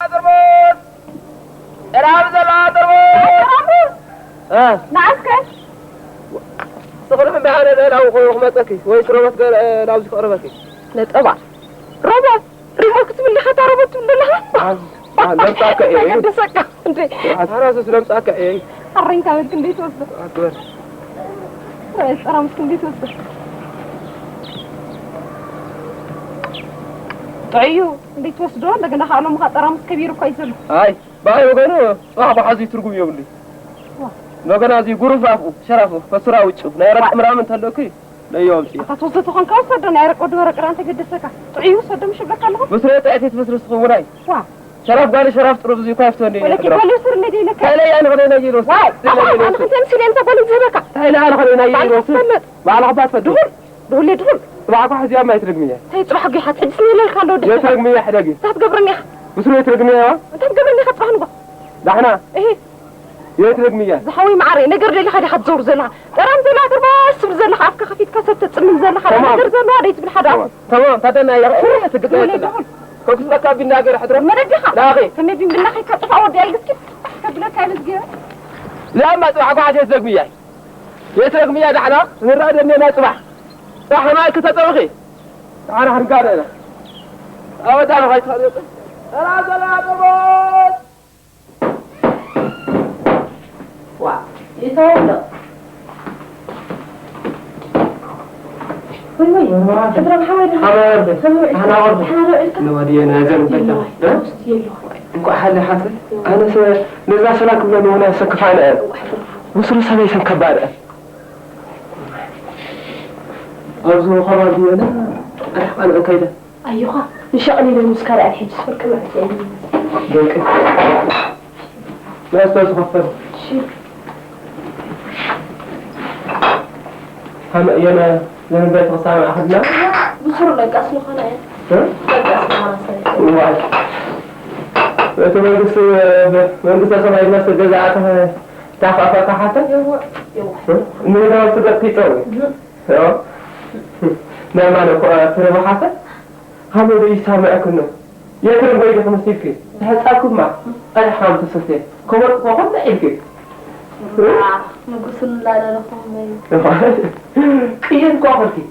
دربوت العب زلا دربوت نعسك صغر من بعد لا أو خمتك ويشربت لابس قربك لا طبعا ربط ريموت من اللي خطر ربط من اللي لم تأكل إيه دسك أنت أنا أساس لم تأكل إيه الرين كمان كندي توصل أكبر رئيس أرامس كندي توصل طيو اللي توصلوا لكن حاولوا مخاطر أرامس كبير كويس له هاي باي وقالوا صاحب حزي ترقم يوم لي لو كان هذه غرف رافو شرافو فسرا وجو نيرق مرامن تلوكي لا يوم شي أتوصل تخون كوسد نيرق ودور قران تقدسك طيو صدم شبك الله بس لا تأتيت بس رسخو وراي وا شرف قال شرف ترب زي كافتوني ولكن قالوا سر الذي لك لا أنا غنينا يروس أنا كنت أمشي أنت قولي زبكة لا أنا غنينا يروس مع العباد فدول دول دول معك واحد يا ما يترق مية هي تروح حقي حتحدثني ليه خلو ده يترق مية حدقي تقبرني بس له يترق مية أنت تقبرني خطفه نبا دحنا إيه يترق مية زحوي معري نقر لي خدي حتزور زلها ترام زلها ترباس زلها عفك خفيت كاسة تتصمم زلها نقر زلها ريت بالحدا تمام تدنا يا رأي تقدر كوكس لك بالناقر حضر ما نديها لا أخي كم يبي من ناحية كتف أودي ألقسك قبل كان زجاج لا ما تروح واحد يترق مية يترق مية دحنا نرى إني أنا صباح صح ما كتطبخي أنا هنقال أنا أود أنا غايت خليط أنا زلا وا يسوي وي حضر محمد أنا أرض نودي أنا زين بيتا نقول حل حصل أنا نزل سلاك من هنا سكف على وصل سبعي سنكبار أرزو خبر دي أنا كيدا أيوة إن شاء الله المسكرة الحج سفر كمان ديك لا أستاذ خفر شيء هم ينا لما بيت غصان أخذنا بصر لك أصله خلاص ها؟ لك أصله خلاص واحد بيت مهندس أسمع الناس الجزاء تعرف حتى يوه من هنا تقدر تسوي ها نعم أنا ترى حتى هم اللي يسمع أكونه يكرم بيجي خمسين هسألكم ما أنا حام تسوي كم إلك ما قصنا لا لكم إيه كوافرتي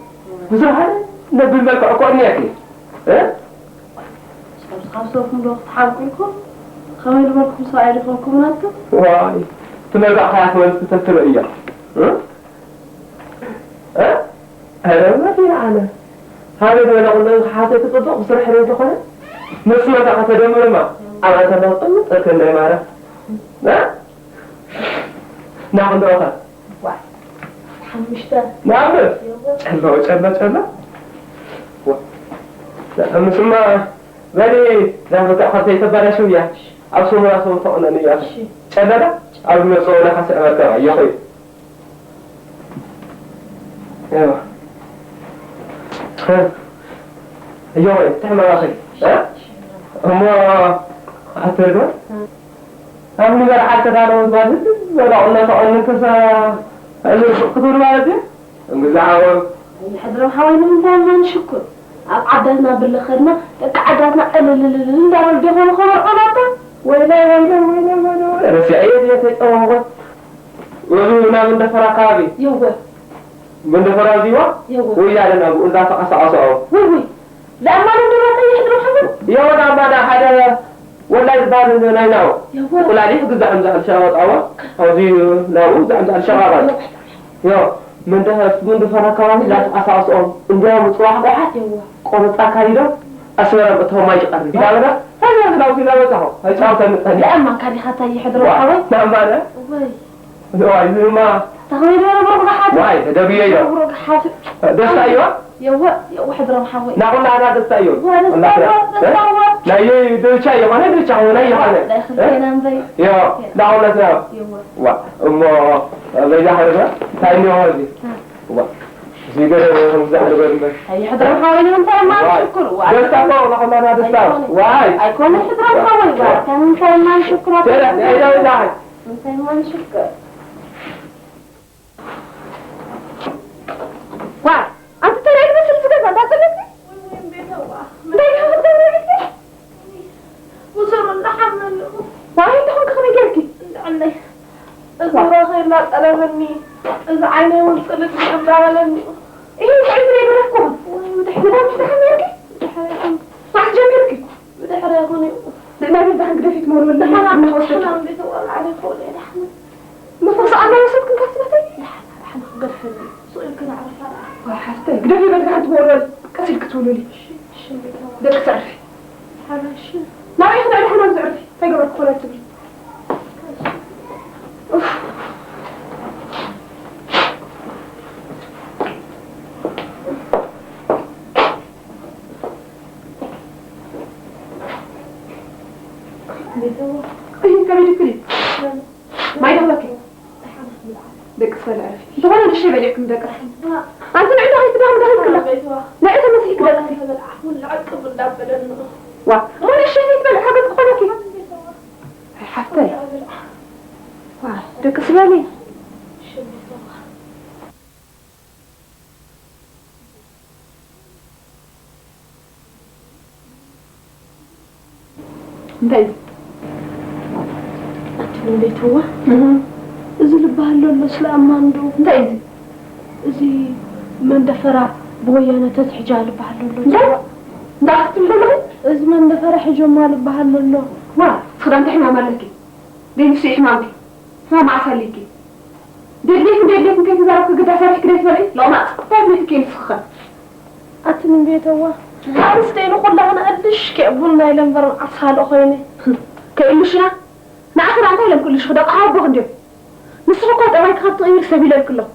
بصراحة نبي ملك أكوني أكيد ها خمسة وقت حامكم خميل مالكم صاير لكم ناتو واي تنرجع حياة وانت تترقيا ها أنا ما في أنا هذا اللي أنا قلنا حاسة تطبق بصراحة حلوة تخونه نفس ما تقصد دمر ما أنا أتمنى طمت أكن ده مارا ها نعم دروها واحد حمشته نعم الله شلا لا مسمى غني لا بتأخذ تبارة شوية أو سو ما سو تقولنا نيا شلا أو مسؤول حسن أمريكا يا أخي ايوه ايوه تعمل يا اخي ها هم هترجع هم نقدر حتى قالوا بعد ولا قلنا فقلنا كذا كثر بعد نزعوا يحضروا حوالي من زمان شكر عدلنا بالخدمة عدلنا ندار الجبل خبر قناطة ولا رفيعية دي تتوه وهنا من دفرة كابي يوه من دفرة ديوة ويا لنا بقول ذا فقص وي لا ما ندور يحضروا حمد يا ولا ما ده حدا ولا يبان نايناو ولا عليه جزء من الشباب أو زي لا جزء من الشباب يا من ده فرق لا أساسهم إن جاء مصلحة واحد قرط أكيدو أسمع بتهم ما يقرب هذا هذا لو في لا بتهم هاي شاطر لا ما كان حتى يحضروا حوالي نعم ماذا واي ما تغير أنا بروح حاجة واي ده بيجي بروح حاجة دست أيوة يوه حضروا حوالي نقول أنا دست أيوة لا لا ده شيء ما ندري شو ولا يهانا لا خلينا نبي يا لا ولا ذا وا بيجا هذا ثاني هذي وا زيادة هم زعلوا بس هي حضروا حوالي من ترى ما نشكر دست أيوة ولا أنا دست واي أيكون حضروا حوالي بقى كان من ترى ما نشكر ترى أيوة لا من ترى ما نشكر وا أنت ترى بس الفكرة ما تسلمني وين بيتها وا بيتها وصلنا لا طلبني إذا عيني وصلت بأمبارلني إيه تعبني بلفكم وتحملها مش تحملكي صح جميلكي بدحر يا غني لأن أبي بحق دفيت مول ولا أنا وصلت بيتوال عليك ولا يا رحمة مفرص أنا وصلت كنت كاتبتي لا أنا قرفني سؤال كده عرفها وحفتي قدفي بدك تقول كسل كتقولوا لي شو بدك تعرفي حرش ما ياخذ على حنا تعرفي تقدر تقولي تبي ايه كملي كلي ما يدوكي دك سؤال عرفي طبعا انا الشيء بالك مدك انت عندها هي تبغى مدك كلها لا انت مسيك دك ولا عقب ولا بدل وا مو الشيء يتبع حاجه تقولكي حفتي وا دك سؤالي انتي من بيت هو؟ إذا لبهالو الإسلام ماندو انتي إذا من دفرع بويانا تتحجى لبهالو لا ضغط اللو إذا من دفرع حجو ما لبهالو اللو وا خدمت حمام لكي دي نفسي حمامك ما معسل ليكي دير ليكم كيف زارك قد أسارك كده يسمعي لا ما تعرفي كيف سخن أنت من بيت هو عرفتين وخلنا أنا قدش كأبونا يلنبر أصحال أخويني كإلوشنا نعرف عن تعلم كل شيء دقة عارف بخدم نسرقات أراك خط غير سبيل الكله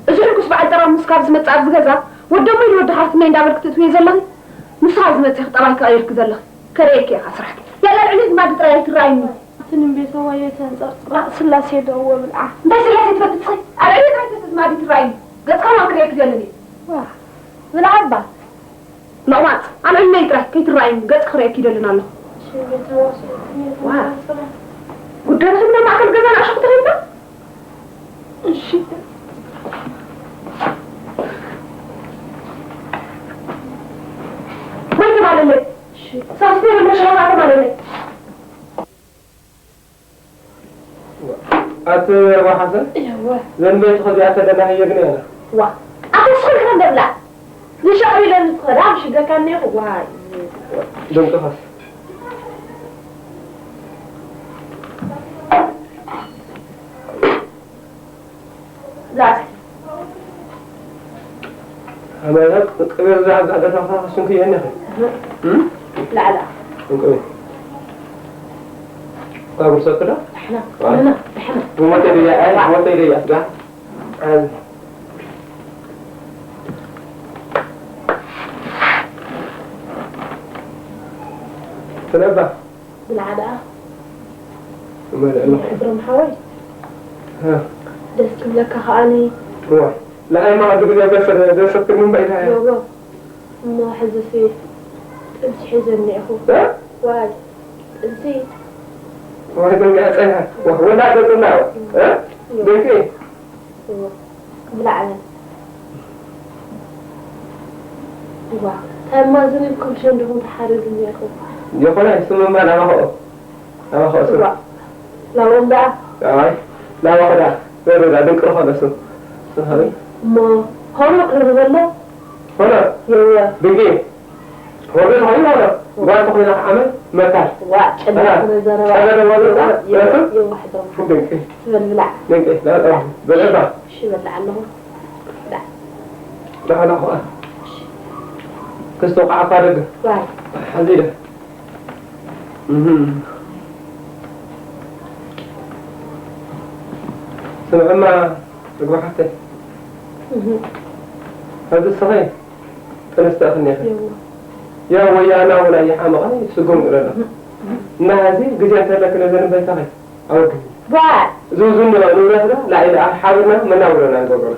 أزوركوس بعد ترى مسكاب زمت عز جزا ودمي الود حرف من دابل كتوي زلغي مسكاب زمت يخط أراك غير كزلغ كريك يا خسرك يا لا العليز ما تراي ترايني تنم بيسوي تنزر رأس الله سيده هو بالعه بس الله تفتت صي العليز ما ترايني قد كمان كريك زلني واه بالعبة لا مات أنا إني ترى كي ترايني قد كريك يدلنا له واه قدرت إنه معك الجزء أشوف تغيبه الشيء ما يجب على الليل صاحبتين المشروع ما يجب على الليل أنت يا حسن؟ إيوه لن بيتخذ أتدنى هي جنينة واه أتصل كنا نبلع ليش أبي لن تخرج مش ده كان نيجو واي دم تخص لا أنا هذا تقبل زعل هذا تفاصيل شنو كي أنا لا شنو طيب سكرة احنا وما تدري يا ما تدري يا ده تنبه بالعادة ما لا إبراهيم حوي ها دست لك هاني روح لا أي ما أدري بس سكر من بينها يوغو ما حز فيه انت حزني أخو ها واجد انتي واحد من قاعد أيها وهو لا تطلع ها بيكي بالعادة واو ما زلكم شو عندهم تحرزني يا أخو يا فلان سمو ما أنا هو سمو لا ولا لا واحدة غير ذا دنك رفض سمو هذي ما هون قرب ولا هنا يا بيجي هو بيت هاي ولا ما تقول لك عمل مكان واحد أنا هذا يا واحد بيجي بالبلع بيجي لا بالعبا شو بلع عنه لا هو كستوقع فارق واحد حزينة سمع ما رقم حتى هذا الصغير فنستأخذني يا ويا أنا ولا يا حما سقوم قرنا ما هذه قجيت لك نزل بيتها أو واحد زوزنا نورنا لا إذا حاولنا ما نورنا نقول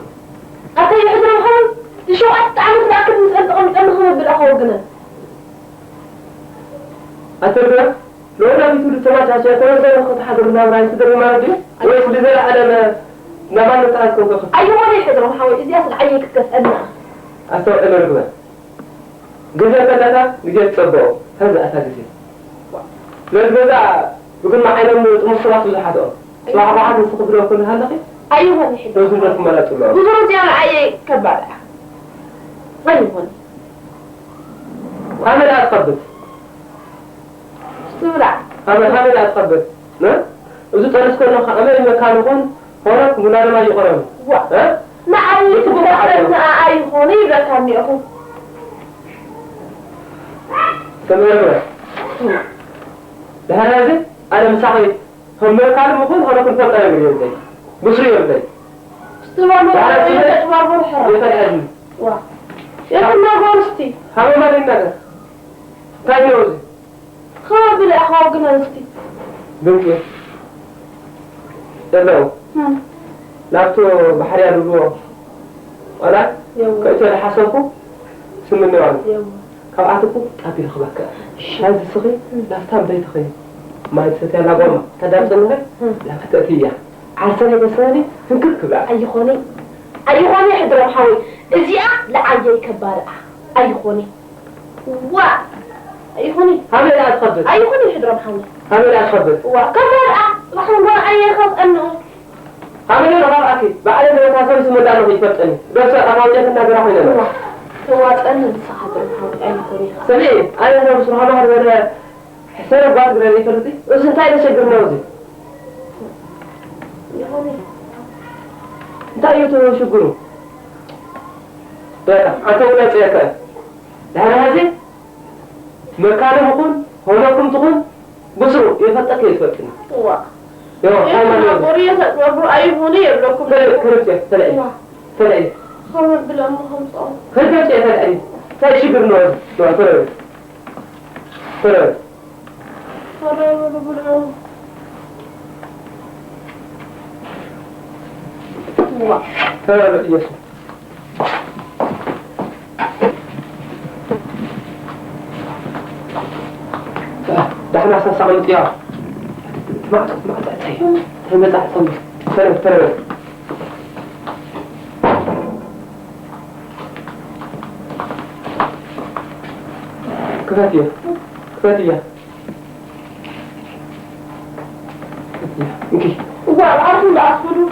أتى يحضروا هم شو أتعامل معك مثل أنهم بالأخوة أترى لو لا بتقول سمعت عشان ترى زي ما كنت حضرنا وراي تدري ما أدري ويش اللي زي على ما نتعرفكم كخ أيوة ما يحضروا حاول إذا أصل عيك تسألنا أسوأ إلى ركبة جزء ثلاثة جزء سبعة هذا أساس جزء لو بدا بقول ما عينهم مصلات ولا حدا صراحة واحد نسخ بلو كل هالقي أيوة نحب لو زلنا في ملات الله بزرتي على أي كبار أيوة أنا لا أتقبل سورة أنا لا أتقبل ها وزت أنا سكرنا أنا مكان هون هناك منار ما يقرأون ها ما أي تبغى أي هوني بكاني أهو تمام هذا أنا مساعي هم كانوا مقول هنا كنت أنا مريم ده بصري ولا استمروا يتمروا وا يا ما قلتي هم ما لنا تاني روزي خاب الأخوة قلتي بنتي يلا لابتو بحري الرجوع ولا كنت أنا حسبكم سمني وانا كأعتقد أبي خبرك هذا الصغير لا تام خير ما يستطيع لا قوم تدام سنه لا فتاتيه عساني بساني فكرك بقى أي خوني حضروا حاوي إزياء لا عجي كبار أي خوني وا أي خوني هم لا تخبط أي خوني حضروا حاوي هم لا تخبط وا كبار راح نقول أي خاص أنه هم لا رأى أكيد بعد ما تصل اسمه ده نبي يفتني بس أنا وجدت إنه بيروح هنا هو أنا صحة حاوي أي خوني سمعي أنا بصراحة ما أعرف حسين بعد غير فلتي بس أنت عايز شجر نوزي يهوني أنت أيوة شجرو ده أنت ولا شيء هذا مكانه يكون هنا كم تكون بصروا يفتح كيف فتني وا يا أنا قرية تقبل أي خوني يبلغكم كرفت تلاقي خبر بلا مهم كرفت تلاقي تلاقي شجر نوزي فرق فرق يسوع ده احنا عشان صعب يا ما هي ما تحصل فرق كفاتية اوكي وعارفوا اللي أصبروا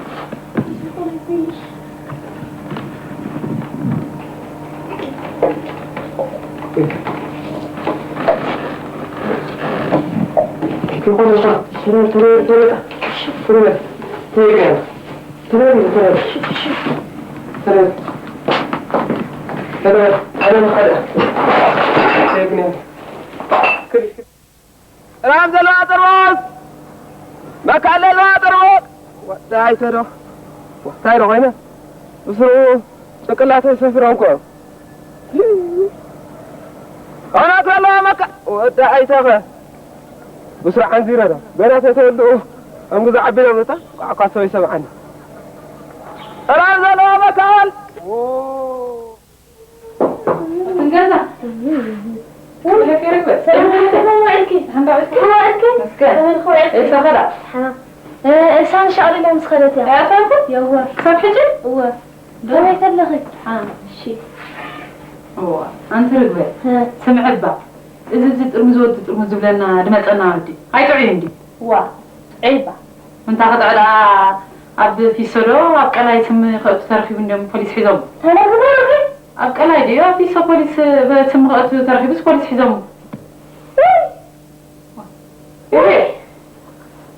رمز الواتروس مكان الواتروس وقتاي ترى وقتاي رغينا وصلوا شكلاتي سفرانكو أنا كلا مكان وقتاي ترى بسرعة عن زيرة بنات يتولدوا أم جزء عبينا متى وعقاسوا يسمعنا رمز الواتروس تنجزع ولا كيرك سلام عليكم ايش صغرت إنسان شعري لا مسخرت يا عارفه هو صار حجي هو ده يتلغي شيء هو انت رجوي سمع با اذا بزيت ترمز بلنا دمطنا ودي هاي تعي عندي وا عيبه انت قد على عبد في سلو ابقى يتم ترخيب عندهم بوليس حزام انا غير ابقى لا دي في سو بوليس بتم ترخيب بس بوليس حزام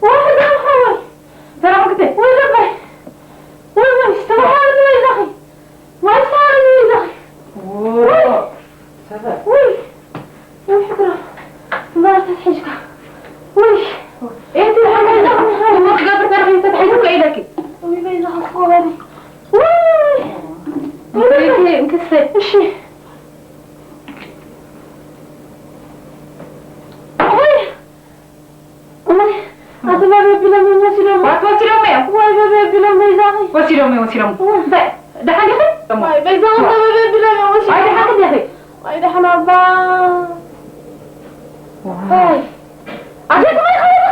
واحد أخوي ترى ما كنت وين استمرار وين ما صار اوه سبب وين حضرة مبارك الحجكة ويش انت الحمد لله ما تقدر ترخي تتحيزك ايدك ويبين لها صوري وين مكسر وشي هذا ما بيبي لما وسيلهم ما بيبي لما يزاحي وسيلهم ده حاجة خير ما بيزاحي ما بيبي لما وسيلهم هاي حاجة يا أخي هاي ده حنا با هاي عجيب ما يخلي